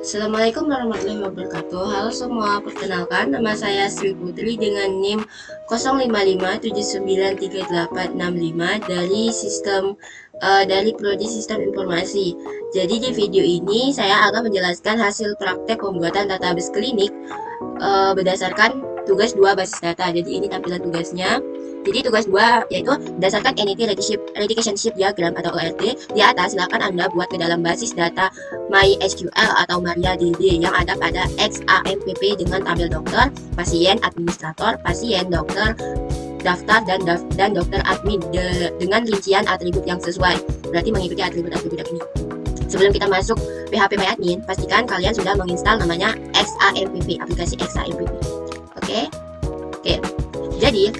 Assalamualaikum warahmatullahi wabarakatuh. Halo semua, perkenalkan nama saya Sri Putri dengan NIM 0557938865 dari Prodi Sistem Informasi. Jadi di video ini saya akan menjelaskan hasil praktek pembuatan database klinik berdasarkan tugas 2 basis data. Jadi ini tampilan tugasnya. Jadi tugas 2 yaitu berdasarkan Entity Relationship Diagram atau ORD. Di atas silakan Anda buat ke dalam basis data MySQL atau MariaDB yang ada pada XAMPP dengan tabel dokter, pasien, administrator, pasien, dokter, daftar dan dokter admin dengan rincian atribut yang sesuai. Berarti mengikuti atribut-atribut ini. Sebelum kita masuk PHP MyAdmin, pastikan kalian sudah menginstal namanya XAMPP, aplikasi XAMPP. Oke. Jadi,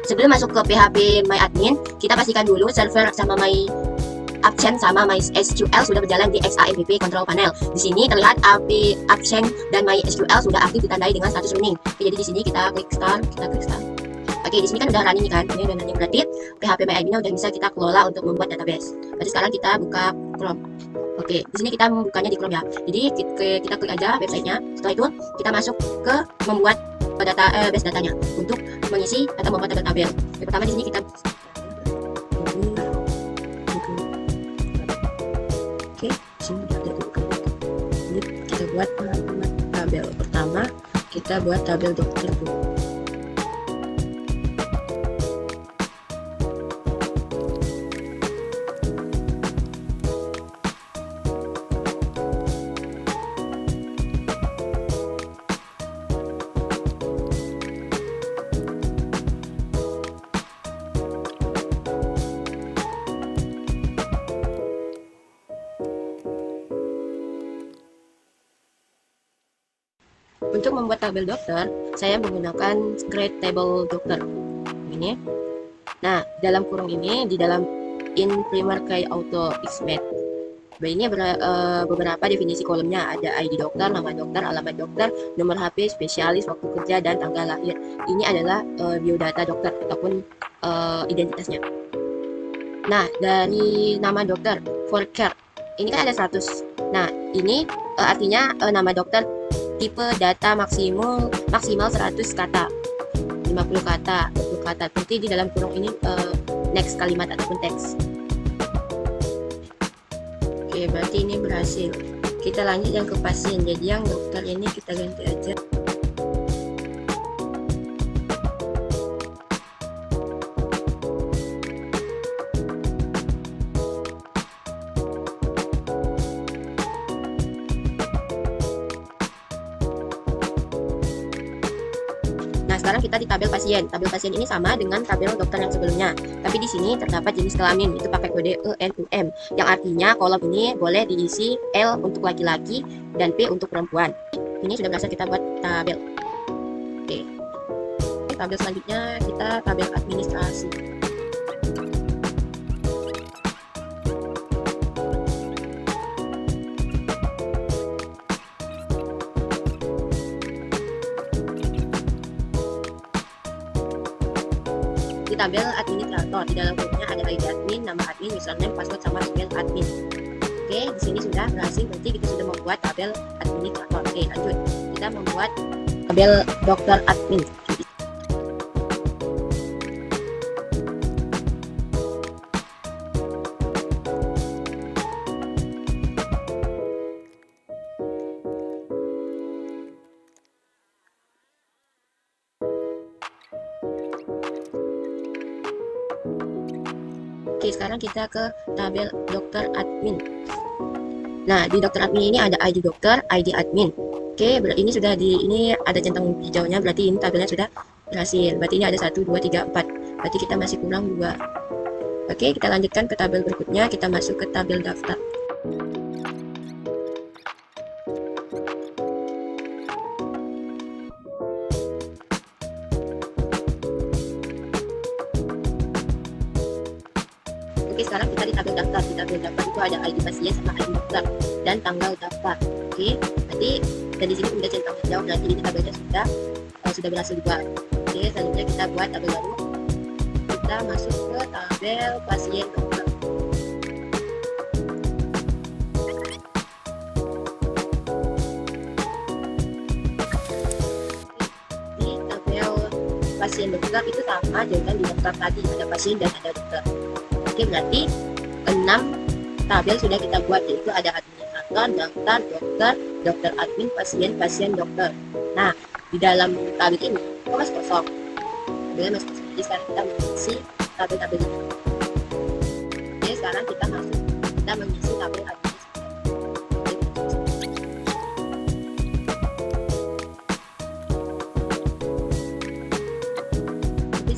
sebelum masuk ke PHP MyAdmin, kita pastikan dulu server sama Absent sama MySQL sudah berjalan di XAMPP Control Panel. Di sini terlihat Absent dan MySQL sudah aktif ditandai dengan status running. Oke, jadi di sini kita klik start. Oke, di sini kan udah running kan, ini udah running, berarti PHP MyAdmin udah bisa kita kelola untuk membuat database. Berarti sekarang kita buka Chrome. Oke, di sini kita membukanya di Chrome ya. Jadi kita klik aja websitenya. Setelah itu kita masuk ke membuat base datanya untuk mengisi atau membuat tabel. Yang pertama di sini kita sini ada ini kita buat tabel. Pertama kita buat tabel dokter dulu. Untuk membuat tabel dokter, saya menggunakan Create Table Dokter ini. Nah, dalam kurung ini di dalam in primer key auto xmat. Ini beberapa definisi kolomnya, ada ID dokter, nama dokter, alamat dokter, nomor HP, spesialis, waktu kerja, dan tanggal lahir. Ini adalah biodata dokter ataupun identitasnya. Nah, dari nama dokter, for care, ini kan ada 100. Nah, ini artinya nama dokter tipe data maksimal 100 kata, 50 kata, 20 kata. Berarti di dalam kurung ini next kalimat ataupun teks. Oke, berarti ini berhasil. Kita lanjut yang ke pasien. Jadi yang dokter ini kita ganti aja. Nah, sekarang kita di tabel pasien. Tabel pasien ini sama dengan tabel dokter yang sebelumnya. Tapi di sini terdapat jenis kelamin, itu pakai kode ENUM, yang artinya kolom ini boleh diisi L untuk laki-laki dan P untuk perempuan. Ini sudah berhasil kita buat tabel. Oke. Tabel selanjutnya kita tabel administrasi. Di tabel administrator, di dalam grupnya ada ID admin, nama admin, username, password, sama email admin. Oke, di sini sudah berhasil. Berarti kita sudah membuat tabel administrator. Oke, lanjut. Kita membuat tabel dokter admin. Oke, sekarang kita ke tabel dokter admin. Nah, di dokter admin ini ada ID dokter, ID admin. Oke, ini sudah ini ada centang hijaunya, berarti ini tabelnya sudah berhasil. Berarti ini ada 1, 2, 3, 4. Berarti kita masih kurang 2. Oke, kita lanjutkan ke tabel berikutnya. Kita masuk ke tabel daftar. Oke, sekarang kita di tabel daftar. Di tabel daftar itu ada ID pasien sama ID dokter dan tanggal daftar. Oke, berarti dari sini sudah centang hijau, berarti ini tabelnya sudah berhasil juga. Oke, selanjutnya kita buat tabel baru. Kita masuk ke tabel pasien dokter. pasien dokter itu sama dengan di daftar tadi, ada pasien dan ada dokter. Oke, berarti 6 tabel sudah kita buat, yaitu ada administrator, daftar, dokter, dokter admin, pasien dokter. Nah, di dalam tabel ini masih kosong. Tabelnya masih kosong. Jadi sekarang kita mengisi tabel-tabel ini. Oke, sekarang kita mengisi tabel admin.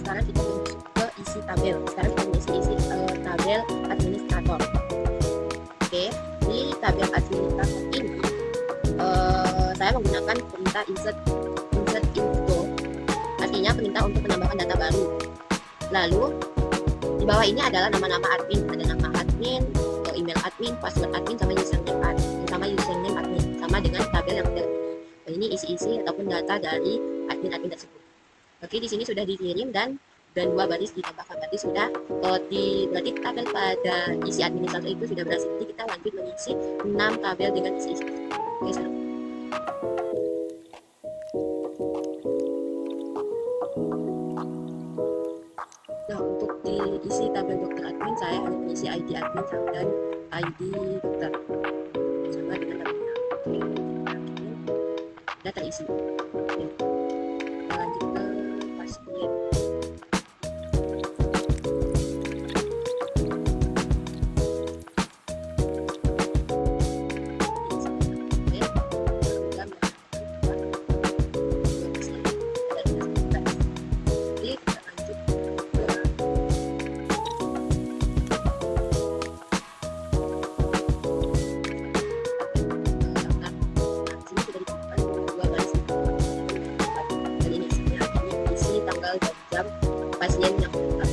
Sekarang kita masuk ke isi tabel. Sekarang kita mengisi tabel administrator. Oke, di tabel administrator ini saya menggunakan perintah insert info, artinya perintah untuk menambahkan data baru. Lalu di bawah ini adalah nama-nama admin, ada nama admin, email admin, password admin, sama username admin, sama dengan tabel yang ada ini isi-isi ataupun data dari admin tersebut. Oke, di sini sudah dikirim dan 2 baris ditambahkan, berarti sudah berarti tabel pada isi administrator itu sudah berhasil. Jadi kita lanjut mengisi 6 tabel dengan isi-isi. Oke, sekarang. Nah, untuk diisi tabel dokter admin, saya hanya mengisi ID admin dan ID dokter sama dengan tabelnya. Oke, sudah terisi. Oke. Lanjut ke pasien. Jam pasien yang datang.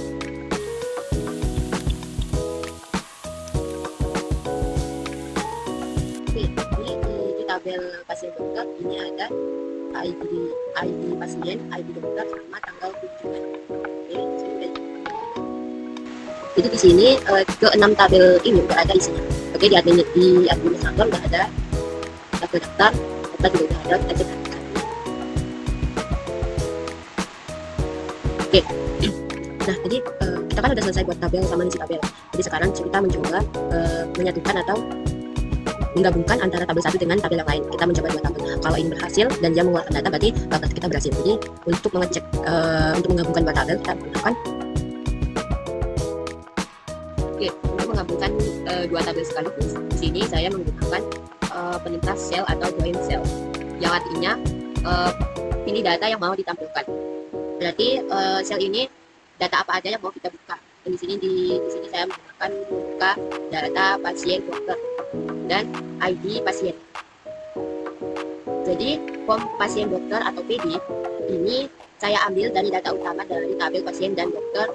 Oke, ini di tabel pasien dokter ini ada ID pasien, ID dokter sama tanggal kunjungan. Jadi di sini ke 6 tabel ini udah ada isinya. Oke, di administrator udah ada tabel daftar, dokter juga udah ada, Oke, nah jadi kita kan udah selesai buat tabel sama isi tabel. Jadi sekarang kita mencoba menyatukan atau menggabungkan antara tabel satu dengan tabel yang lain. Kita mencoba 2 tabel. Nah, kalau ini berhasil dan dia mengeluarkan data, berarti kita berhasil. Jadi untuk mengecek, untuk menggabungkan 2 tabel, kita menggunakan untuk menggabungkan 2 tabel sekaligus. Di sini saya menggunakan perintah cell atau join cell, yang artinya pilih data yang mau ditampilkan. Berarti sel ini data apa aja yang mau kita buka. Dan di sini saya menggunakan buka data pasien dokter dan ID pasien. Jadi form pasien dokter atau PD ini saya ambil dari data utama dari tabel pasien dan dokter,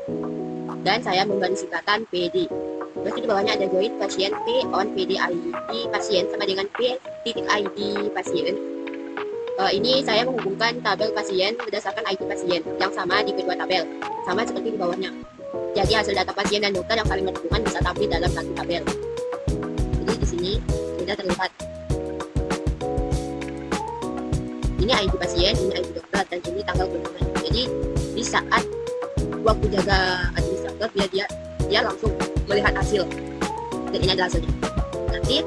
dan saya memberi singkatan PD. Terus di bawahnya ada join pasien P on PD ID pasien sama dengan P titik ID pasien. Ini saya menghubungkan tabel pasien berdasarkan ID pasien yang sama di kedua tabel, sama seperti di bawahnya. Jadi hasil data pasien dan dokter yang saling berhubungan bisa tampil dalam satu tabel. Jadi di sini sudah terlihat. Ini ID pasien, ini ID dokter, dan ini tanggal kunjungan. Jadi di saat waktu jaga administrator, dia langsung melihat hasil. Dan ini adalah hasilnya. Nanti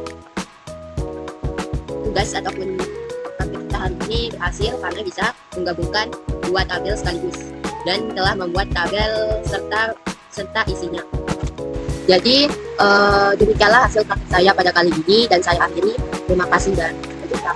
tugas ataupun hari ini berhasil karena bisa menggabungkan 2 tabel sekaligus dan telah membuat tabel serta isinya. Jadi demikianlah hasil praktik saya pada kali ini, dan saya akhiri. Terima kasih dan sampai jumpa.